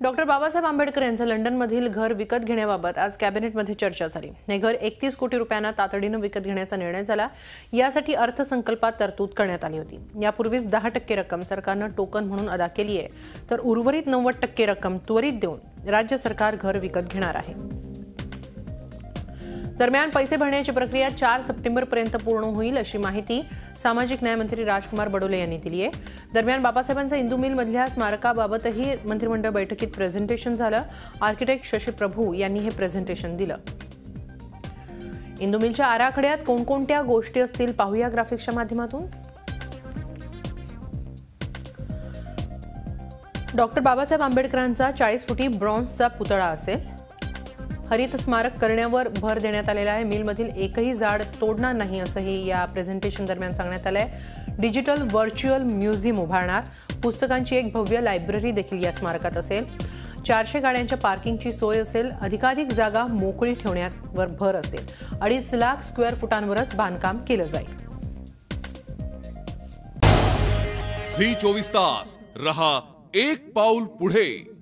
Doctor Babasaheb Ambedkar यांचं लंडनमधील घर विकत घेण्याबाबत आज कॅबिनेटमध्ये चर्चा झाली। हे घर 31 कोटी रुपयांना तातडीने विकत घेण्याचा निर्णय झाला। यासाठी अर्थसंकल्पात तरतूद करण्यात आली होती। यापूर्वीच 10% रक्कम सरकारने टोकन म्हणून अदा केली आहे, तर उर्वरित 90% रक्कम त्वरित देऊन राज्य सरकार घर विकत घेणार आहे। दरम्यान पैसे भरण्याची प्रक्रिया 4 सप्टेंबरपर्यंत पूर्ण होईल, अशी माहिती सामाजिक न्याय मंत्री राजकुमार बडोले यांनी दिली आहे। दरम्यान बाबासाहेबांच्या इंदू मिलमधल्या स्मारकाबाबतही मंत्रिमंडळ बैठकीत प्रेझेंटेशन झालं। आर्किटेक्ट शशी प्रभू यांनी हे प्रेझेंटेशन दिलं। इंदू मिलच्या आराखड्यात कोणकोणत्या गोष्टी असतील पाहूया ग्राफिक्सच्या माध्यमातून। डॉक्टर बाबासाहेब आंबेडकरांचा 40 फुटी ब्रॉन्झचा पुतळा असेल। हरित स्मारक करण्यावर भर देण्यात आलेला आहे। मिलमधील एकही झाड तोडणार नाही, असंही या प्रेझेंटेशन दरम्यान सांगण्यात आलंय। डिजिटल व्हर्च्युअल म्युझियम उभारणार। पुस्तकांची एक भव्य लायब्ररी देखील या स्मारकात असेल। 400 गाड्यांच्या पार्किंगची सोय असेल। अधिकाधिक जागा मोकळी ठेवण्यावर भर असेल। 2.5 लाख स्क्वेअर फुटांवरच बांधकाम केलं जाईल। झी 24 तास रहा एक पाऊल पुढे।